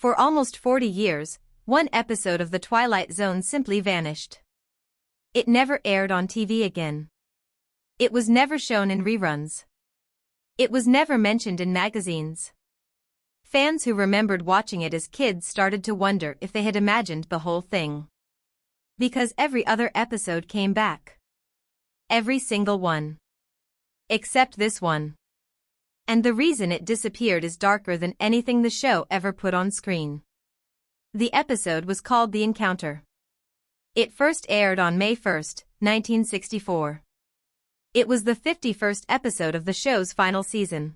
For almost 40 years, one episode of The Twilight Zone simply vanished. It never aired on TV again. It was never shown in reruns. It was never mentioned in magazines. Fans who remembered watching it as kids started to wonder if they had imagined the whole thing. Because every other episode came back. Every single one. Except this one. And the reason it disappeared is darker than anything the show ever put on screen. The episode was called The Encounter. It first aired on May 1, 1964. It was the 51st episode of the show's final season.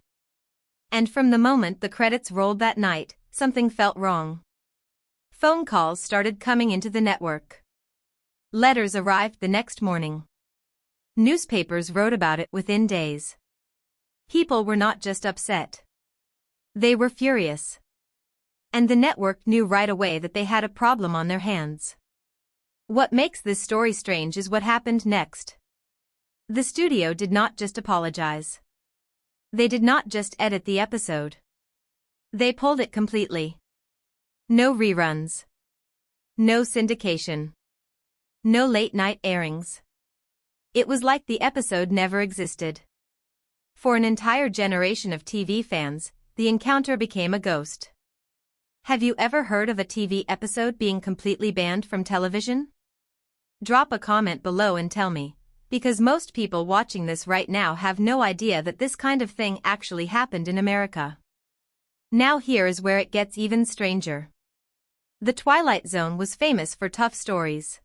And from the moment the credits rolled that night, something felt wrong. Phone calls started coming into the network. Letters arrived the next morning. Newspapers wrote about it within days. People were not just upset. They were furious. And the network knew right away that they had a problem on their hands. What makes this story strange is what happened next. The studio did not just apologize. They did not just edit the episode. They pulled it completely. No reruns. No syndication. No late-night airings. It was like the episode never existed. For an entire generation of TV fans, The Encounter became a ghost. Have you ever heard of a TV episode being completely banned from television? Drop a comment below and tell me, because most people watching this right now have no idea that this kind of thing actually happened in America. Now here is where it gets even stranger. The Twilight Zone was famous for tough stories.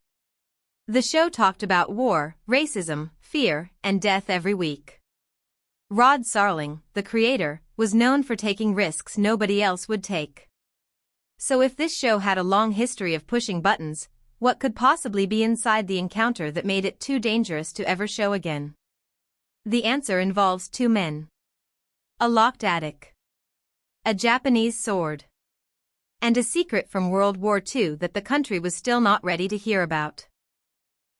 The show talked about war, racism, fear, and death every week. Rod Serling, the creator, was known for taking risks nobody else would take. So if this show had a long history of pushing buttons, what could possibly be inside The Encounter that made it too dangerous to ever show again? The answer involves two men. A locked attic. A Japanese sword. And a secret from World War II that the country was still not ready to hear about.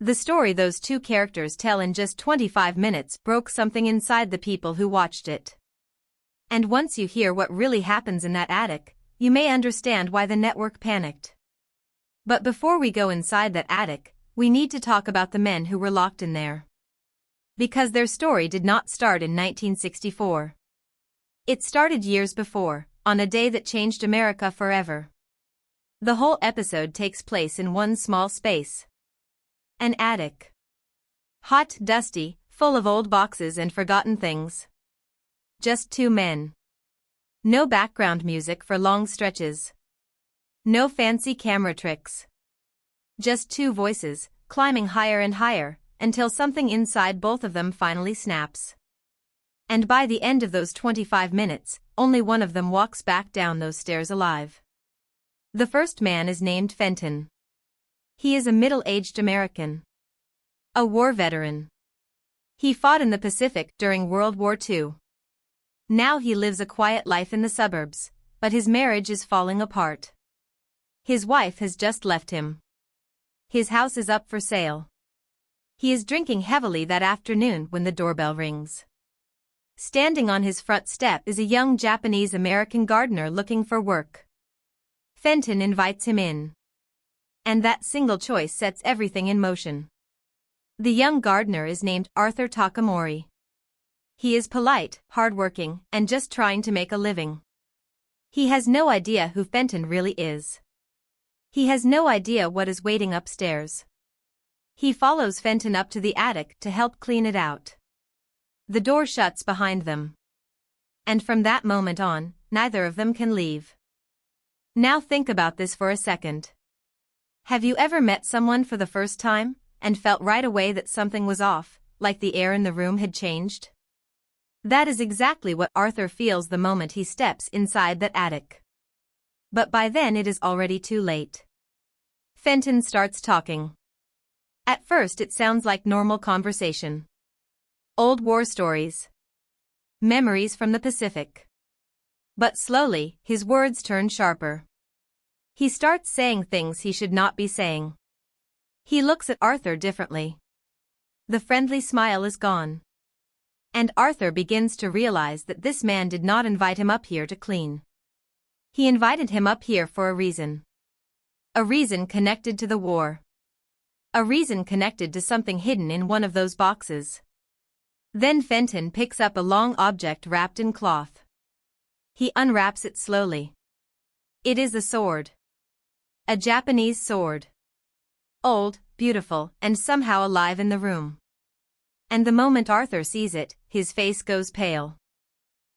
The story those two characters tell in just 25 minutes broke something inside the people who watched it. And once you hear what really happens in that attic, you may understand why the network panicked. But before we go inside that attic, we need to talk about the men who were locked in there. Because their story did not start in 1964. It started years before, on a day that changed America forever. The whole episode takes place in one small space. An attic. Hot, dusty, full of old boxes and forgotten things. Just two men. No background music for long stretches. No fancy camera tricks. Just two voices, climbing higher and higher, until something inside both of them finally snaps. And by the end of those 25 minutes, only one of them walks back down those stairs alive. The first man is named Fenton. He is a middle-aged American. A war veteran. He fought in the Pacific during World War II. Now he lives a quiet life in the suburbs, but his marriage is falling apart. His wife has just left him. His house is up for sale. He is drinking heavily that afternoon when the doorbell rings. Standing on his front step is a young Japanese-American gardener looking for work. Fenton invites him in. And that single choice sets everything in motion. The young gardener is named Arthur Takamori. He is polite, hardworking, and just trying to make a living. He has no idea who Fenton really is. He has no idea what is waiting upstairs. He follows Fenton up to the attic to help clean it out. The door shuts behind them. And from that moment on, neither of them can leave. Now think about this for a second. Have you ever met someone for the first time, and felt right away that something was off, like the air in the room had changed? That is exactly what Arthur feels the moment he steps inside that attic. But by then it is already too late. Fenton starts talking. At first it sounds like normal conversation. Old war stories. Memories from the Pacific. But slowly, his words turn sharper. He starts saying things he should not be saying. He looks at Arthur differently. The friendly smile is gone. And Arthur begins to realize that this man did not invite him up here to clean. He invited him up here for a reason. A reason connected to the war. A reason connected to something hidden in one of those boxes. Then Fenton picks up a long object wrapped in cloth. He unwraps it slowly. It is a sword. A Japanese sword. Old, beautiful, and somehow alive in the room. And the moment Arthur sees it, his face goes pale.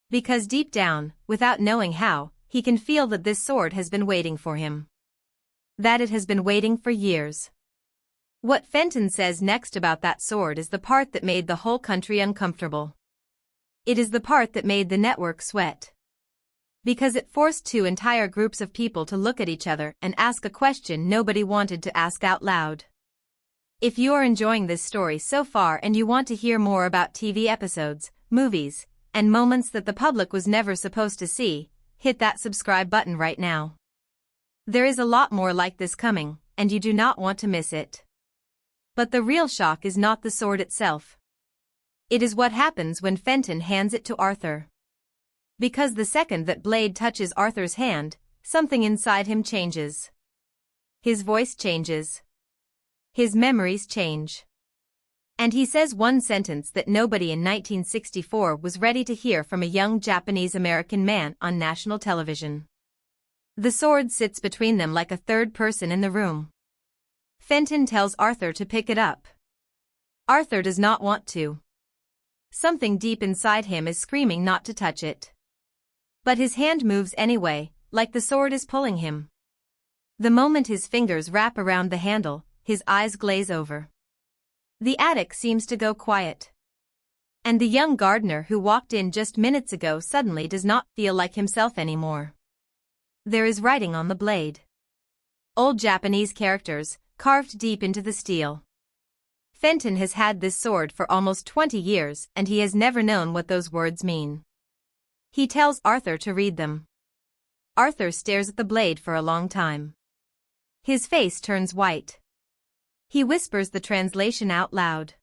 Because deep down, without knowing how, he can feel that this sword has been waiting for him. That it has been waiting for years. What Fenton says next about that sword is the part that made the whole country uncomfortable. It is the part that made the network sweat. Because it forced two entire groups of people to look at each other and ask a question nobody wanted to ask out loud. If you are enjoying this story so far and you want to hear more about TV episodes, movies, and moments that the public was never supposed to see, hit that subscribe button right now. There is a lot more like this coming, and you do not want to miss it. But the real shock is not the sword itself. It is what happens when Fenton hands it to Arthur. Because the second that blade touches Arthur's hand, something inside him changes. His voice changes. His memories change. And he says one sentence that nobody in 1964 was ready to hear from a young Japanese-American man on national television. The sword sits between them like a third person in the room. Fenton tells Arthur to pick it up. Arthur does not want to. Something deep inside him is screaming not to touch it. But his hand moves anyway, like the sword is pulling him. The moment his fingers wrap around the handle, his eyes glaze over. The attic seems to go quiet. And the young gardener who walked in just minutes ago suddenly does not feel like himself anymore. There is writing on the blade. Old Japanese characters, carved deep into the steel. Fenton has had this sword for almost 20 years and he has never known what those words mean. He tells Arthur to read them. Arthur stares at the blade for a long time. His face turns white. He whispers the translation out loud.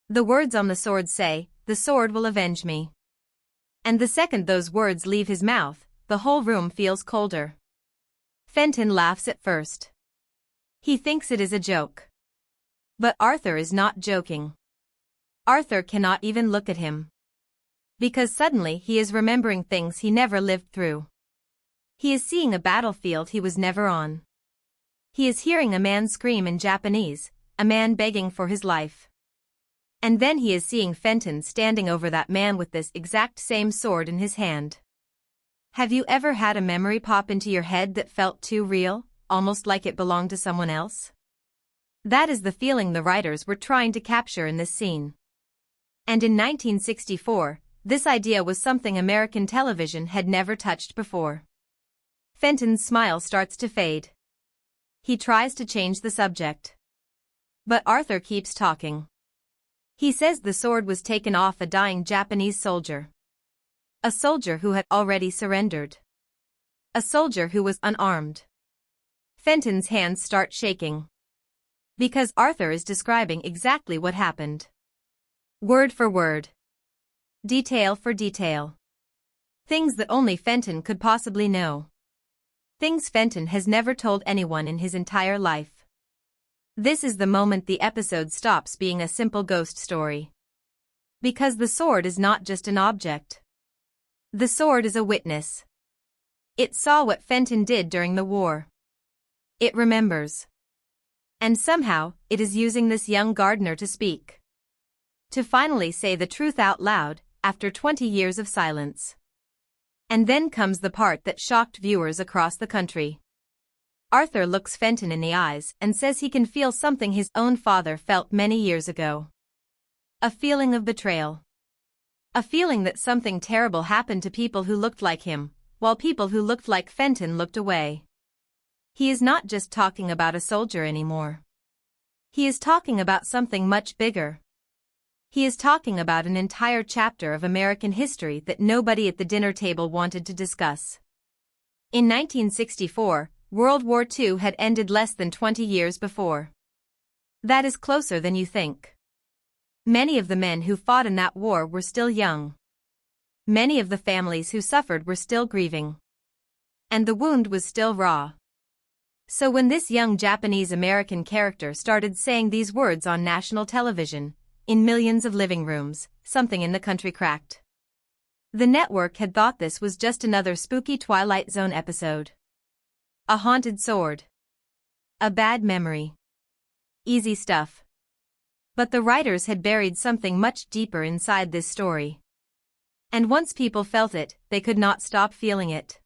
The words on the sword say, "The sword will avenge me." And the second those words leave his mouth, the whole room feels colder. Fenton laughs at first. He thinks it is a joke. But Arthur is not joking. Arthur cannot even look at him. Because suddenly he is remembering things he never lived through. He is seeing a battlefield he was never on. He is hearing a man scream in Japanese, a man begging for his life. And then he is seeing Fenton standing over that man with this exact same sword in his hand. Have you ever had a memory pop into your head that felt too real, almost like it belonged to someone else? That is the feeling the writers were trying to capture in this scene. And in 1964, this idea was something American television had never touched before. Fenton's smile starts to fade. He tries to change the subject. But Arthur keeps talking. He says the sword was taken off a dying Japanese soldier. A soldier who had already surrendered. A soldier who was unarmed. Fenton's hands start shaking. Because Arthur is describing exactly what happened. Word for word. Detail for detail. Things that only Fenton could possibly know. Things Fenton has never told anyone in his entire life. This is the moment the episode stops being a simple ghost story. Because the sword is not just an object. The sword is a witness. It saw what Fenton did during the war. It remembers. And somehow, it is using this young gardener to speak. To finally say the truth out loud, after 20 years of silence. And then comes the part that shocked viewers across the country. Arthur looks Fenton in the eyes and says he can feel something his own father felt many years ago. A feeling of betrayal. A feeling that something terrible happened to people who looked like him, while people who looked like Fenton looked away. He is not just talking about a soldier anymore. He is talking about something much bigger. He is talking about an entire chapter of American history that nobody at the dinner table wanted to discuss. In 1964, World War II had ended less than 20 years before. That is closer than you think. Many of the men who fought in that war were still young. Many of the families who suffered were still grieving. And the wound was still raw. So when this young Japanese-American character started saying these words on national television, in millions of living rooms, something in the country cracked. The network had thought this was just another spooky Twilight Zone episode. A haunted sword. A bad memory. Easy stuff. But the writers had buried something much deeper inside this story. And once people felt it, they could not stop feeling it.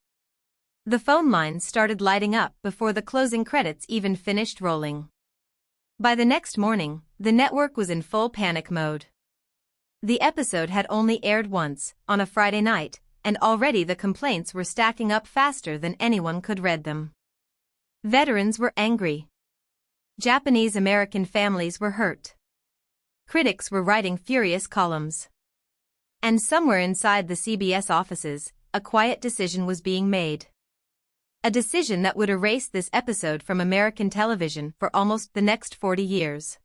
The phone lines started lighting up before the closing credits even finished rolling. By the next morning, the network was in full panic mode. The episode had only aired once, on a Friday night, and already the complaints were stacking up faster than anyone could read them. Veterans were angry. Japanese-American families were hurt. Critics were writing furious columns. And somewhere inside the CBS offices, a quiet decision was being made. A decision that would erase this episode from American television for almost the next 40 years.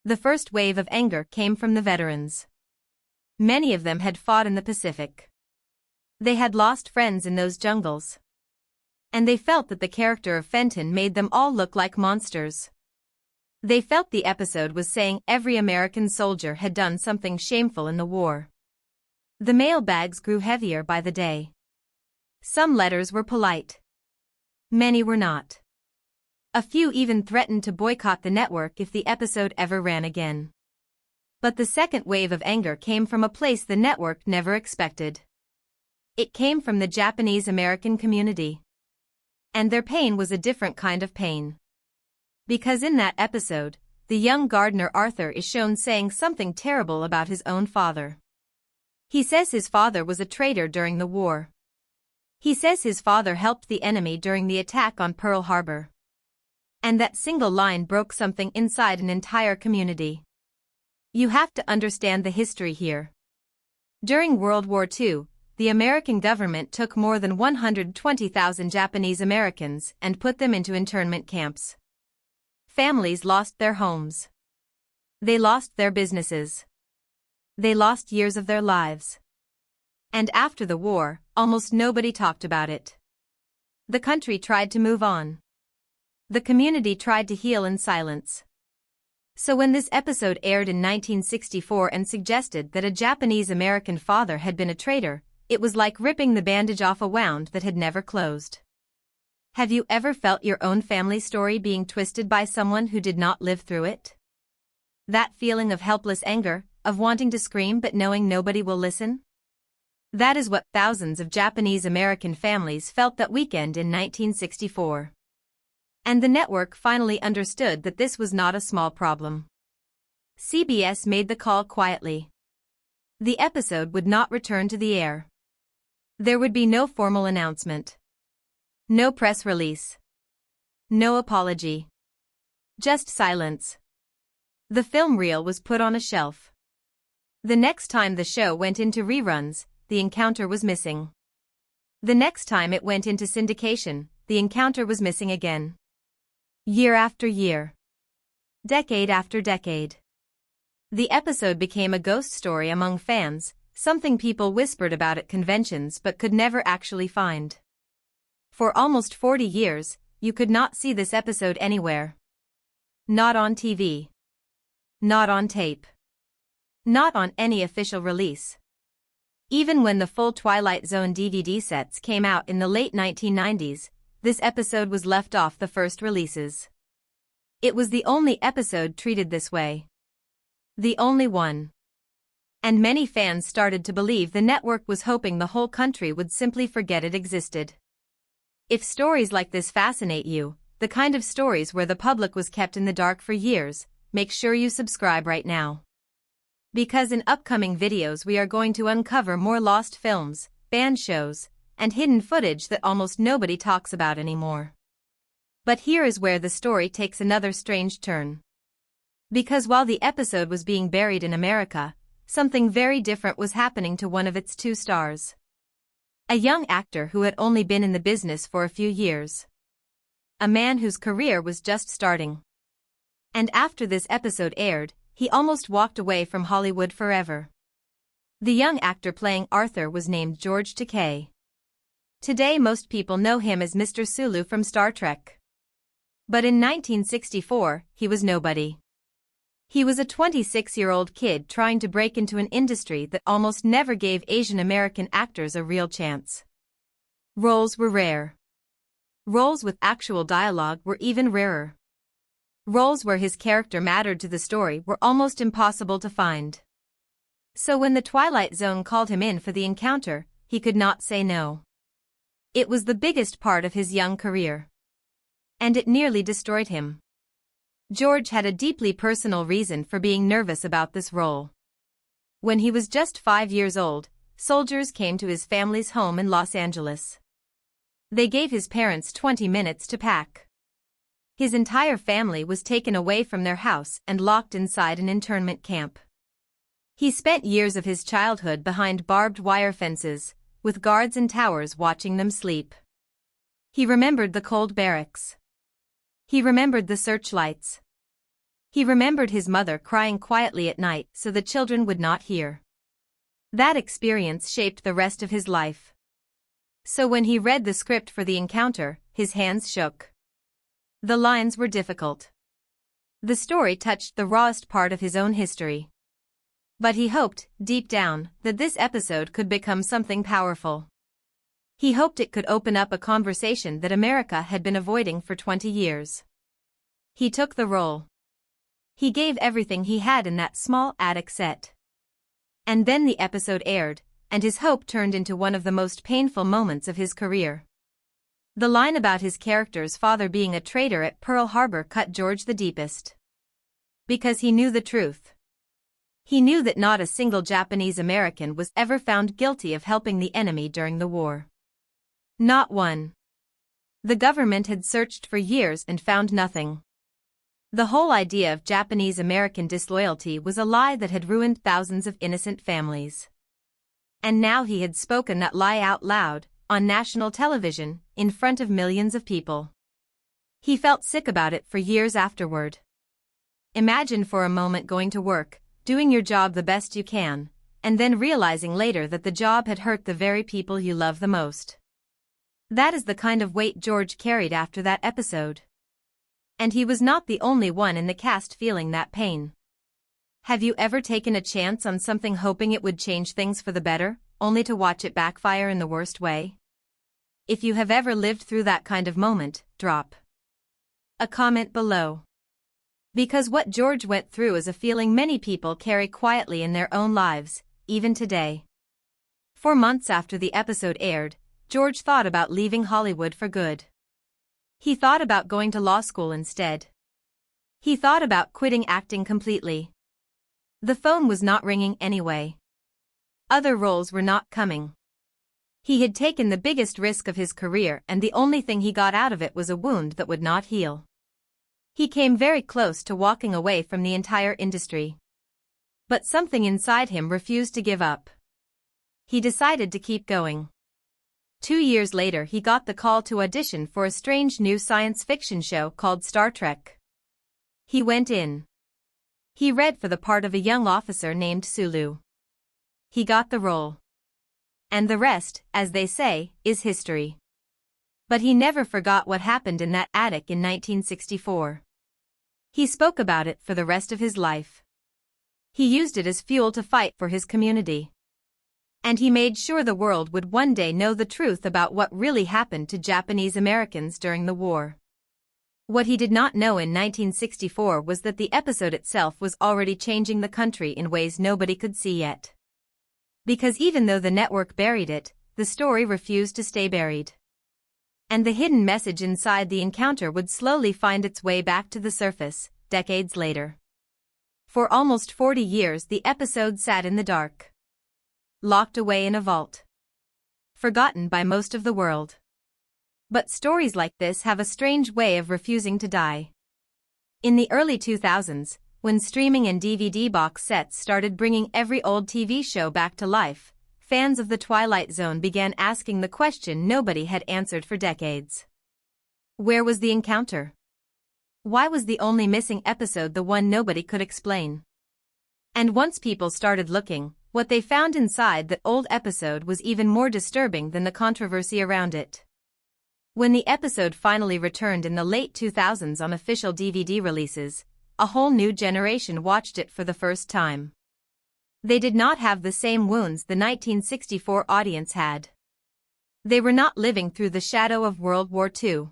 The first wave of anger came from the veterans. Many of them had fought in the Pacific. They had lost friends in those jungles. And they felt that the character of Fenton made them all look like monsters. They felt the episode was saying every American soldier had done something shameful in the war. The mailbags grew heavier by the day. Some letters were polite. Many were not. A few even threatened to boycott the network if the episode ever ran again. But the second wave of anger came from a place the network never expected. It came from the Japanese-American community. And their pain was a different kind of pain. Because in that episode, the young gardener Arthur is shown saying something terrible about his own father. He says his father was a traitor during the war. He says his father helped the enemy during the attack on Pearl Harbor. And that single line broke something inside an entire community. You have to understand the history here. During World War II, the American government took more than 120,000 Japanese Americans and put them into internment camps. Families lost their homes. They lost their businesses. They lost years of their lives. And after the war, almost nobody talked about it. The country tried to move on. The community tried to heal in silence. So when this episode aired in 1964 and suggested that a Japanese-American father had been a traitor, it was like ripping the bandage off a wound that had never closed. Have you ever felt your own family story being twisted by someone who did not live through it? That feeling of helpless anger, of wanting to scream but knowing nobody will listen? That is what thousands of Japanese-American families felt that weekend in 1964. And the network finally understood that this was not a small problem. CBS made the call quietly. The episode would not return to the air. There would be no formal announcement. No press release. No apology. Just silence. The film reel was put on a shelf. The next time the show went into reruns, the encounter was missing. The next time it went into syndication, the encounter was missing again. Year after year. Decade after decade. The episode became a ghost story among fans, something people whispered about at conventions but could never actually find. For almost 40 years, you could not see this episode anywhere. Not on TV. Not on tape. Not on any official release. Even when the full Twilight Zone DVD sets came out in the late 1990s, this episode was left off the first releases. It was the only episode treated this way. The only one. And many fans started to believe the network was hoping the whole country would simply forget it existed. If stories like this fascinate you, the kind of stories where the public was kept in the dark for years, make sure you subscribe right now. Because in upcoming videos we are going to uncover more lost films, banned shows, and hidden footage that almost nobody talks about anymore. But here is where the story takes another strange turn. Because while the episode was being buried in America, something very different was happening to one of its two stars. A young actor who had only been in the business for a few years. A man whose career was just starting. And after this episode aired, he almost walked away from Hollywood forever. The young actor playing Arthur was named George Takei. Today most people know him as Mr. Sulu from Star Trek. But in 1964, he was nobody. He was a 26-year-old kid trying to break into an industry that almost never gave Asian American actors a real chance. Roles were rare. Roles with actual dialogue were even rarer. Roles where his character mattered to the story were almost impossible to find. So when the Twilight Zone called him in for the encounter, he could not say no. It was the biggest part of his young career. And it nearly destroyed him. George had a deeply personal reason for being nervous about this role. When he was just 5 years old, soldiers came to his family's home in Los Angeles. They gave his parents 20 minutes to pack. His entire family was taken away from their house and locked inside an internment camp. He spent years of his childhood behind barbed wire fences, with guards and towers watching them sleep. He remembered the cold barracks. He remembered the searchlights. He remembered his mother crying quietly at night so the children would not hear. That experience shaped the rest of his life. So when he read the script for the encounter, his hands shook. The lines were difficult. The story touched the rawest part of his own history. But he hoped, deep down, that this episode could become something powerful. He hoped it could open up a conversation that America had been avoiding for 20 years. He took the role. He gave everything he had in that small attic set. And then the episode aired, and his hope turned into one of the most painful moments of his career. The line about his character's father being a traitor at Pearl Harbor cut George the deepest. Because he knew the truth. He knew that not a single Japanese American was ever found guilty of helping the enemy during the war. Not one. The government had searched for years and found nothing. The whole idea of Japanese American disloyalty was a lie that had ruined thousands of innocent families. And now he had spoken that lie out loud, on national television, in front of millions of people. He felt sick about it for years afterward. Imagine for a moment going to work, doing your job the best you can, and then realizing later that the job had hurt the very people you love the most. That is the kind of weight George carried after that episode. And he was not the only one in the cast feeling that pain. Have you ever taken a chance on something hoping it would change things for the better, only to watch it backfire in the worst way? If you have ever lived through that kind of moment, drop a comment below. Because what George went through is a feeling many people carry quietly in their own lives, even today. For months after the episode aired, George thought about leaving Hollywood for good. He thought about going to law school instead. He thought about quitting acting completely. The phone was not ringing anyway. Other roles were not coming. He had taken the biggest risk of his career and the only thing he got out of it was a wound that would not heal. He came very close to walking away from the entire industry. But something inside him refused to give up. He decided to keep going. 2 years later he got the call to audition for a strange new science fiction show called Star Trek. He went in. He read for the part of a young officer named Sulu. He got the role. And the rest, as they say, is history. But he never forgot what happened in that attic in 1964. He spoke about it for the rest of his life. He used it as fuel to fight for his community. And he made sure the world would one day know the truth about what really happened to Japanese Americans during the war. What he did not know in 1964 was that the episode itself was already changing the country in ways nobody could see yet. Because even though the network buried it, the story refused to stay buried. And the hidden message inside the encounter would slowly find its way back to the surface, decades later. For almost 40 years the episode sat in the dark. Locked away in a vault. Forgotten by most of the world. But stories like this have a strange way of refusing to die. In the early 2000s, when streaming and DVD box sets started bringing every old TV show back to life, fans of The Twilight Zone began asking the question nobody had answered for decades. Where was the encounter? Why was the only missing episode the one nobody could explain? And once people started looking, what they found inside that old episode was even more disturbing than the controversy around it. When the episode finally returned in the late 2000s on official DVD releases, a whole new generation watched it for the first time. They did not have the same wounds the 1964 audience had. They were not living through the shadow of World War II.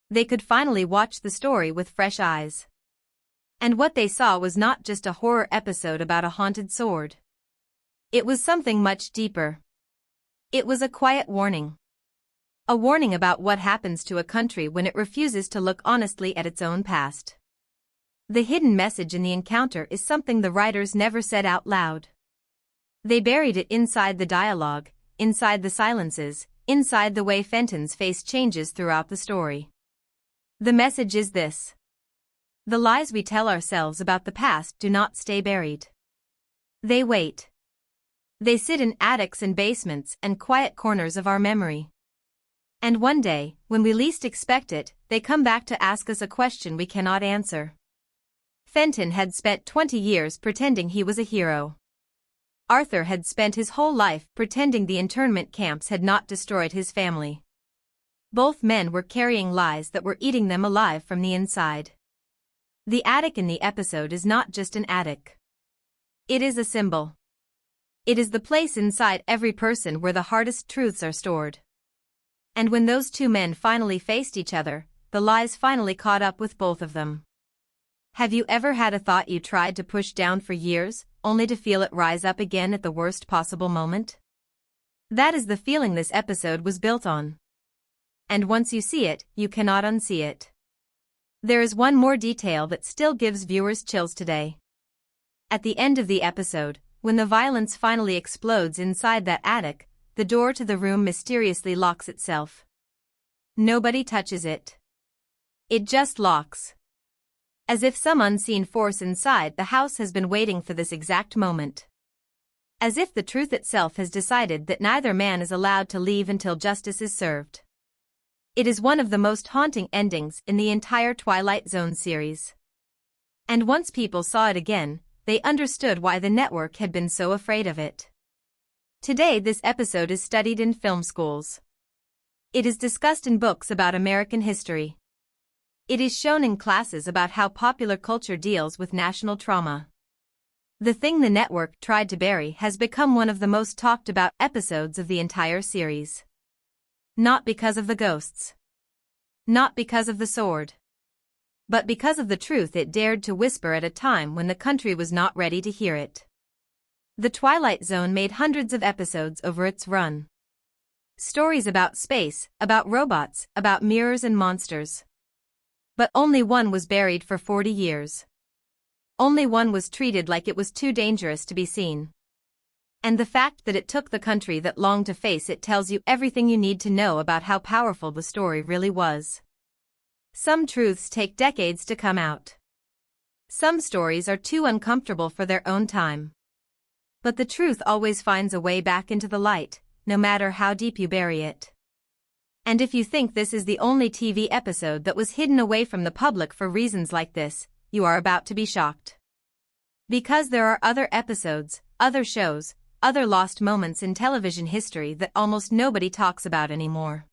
They could finally watch the story with fresh eyes. And what they saw was not just a horror episode about a haunted sword. It was something much deeper. It was a quiet warning. A warning about what happens to a country when it refuses to look honestly at its own past. The hidden message in the encounter is something the writers never said out loud. They buried it inside the dialogue, inside the silences, inside the way Fenton's face changes throughout the story. The message is this: the lies we tell ourselves about the past do not stay buried. They wait. They sit in attics and basements and quiet corners of our memory. And one day, when we least expect it, they come back to ask us a question we cannot answer. Fenton had spent 20 years pretending he was a hero. Arthur had spent his whole life pretending the internment camps had not destroyed his family. Both men were carrying lies that were eating them alive from the inside. The attic in the episode is not just an attic. It is a symbol. It is the place inside every person where the hardest truths are stored. And when those two men finally faced each other, the lies finally caught up with both of them. Have you ever had a thought you tried to push down for years, only to feel it rise up again at the worst possible moment? That is the feeling this episode was built on. And once you see it, you cannot unsee it. There is one more detail that still gives viewers chills today. At the end of the episode, when the violence finally explodes inside that attic, the door to the room mysteriously locks itself. Nobody touches it. It just locks. As if some unseen force inside the house has been waiting for this exact moment. As if the truth itself has decided that neither man is allowed to leave until justice is served. It is one of the most haunting endings in the entire Twilight Zone series. And once people saw it again, they understood why the network had been so afraid of it. Today this episode is studied in film schools. It is discussed in books about American history. It is shown in classes about how popular culture deals with national trauma. The thing the network tried to bury has become one of the most talked about episodes of the entire series. Not because of the ghosts. Not because of the sword. But because of the truth it dared to whisper at a time when the country was not ready to hear it. The Twilight Zone made hundreds of episodes over its run. Stories about space, about robots, about mirrors and monsters. But only one was buried for 40 years. Only one was treated like it was too dangerous to be seen. And the fact that it took the country that long to face it tells you everything you need to know about how powerful the story really was. Some truths take decades to come out. Some stories are too uncomfortable for their own time. But the truth always finds a way back into the light, no matter how deep you bury it. And if you think this is the only TV episode that was hidden away from the public for reasons like this, you are about to be shocked. Because there are other episodes, other shows, other lost moments in television history that almost nobody talks about anymore.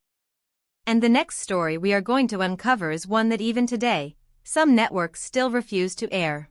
And the next story we are going to uncover is one that even today, some networks still refuse to air.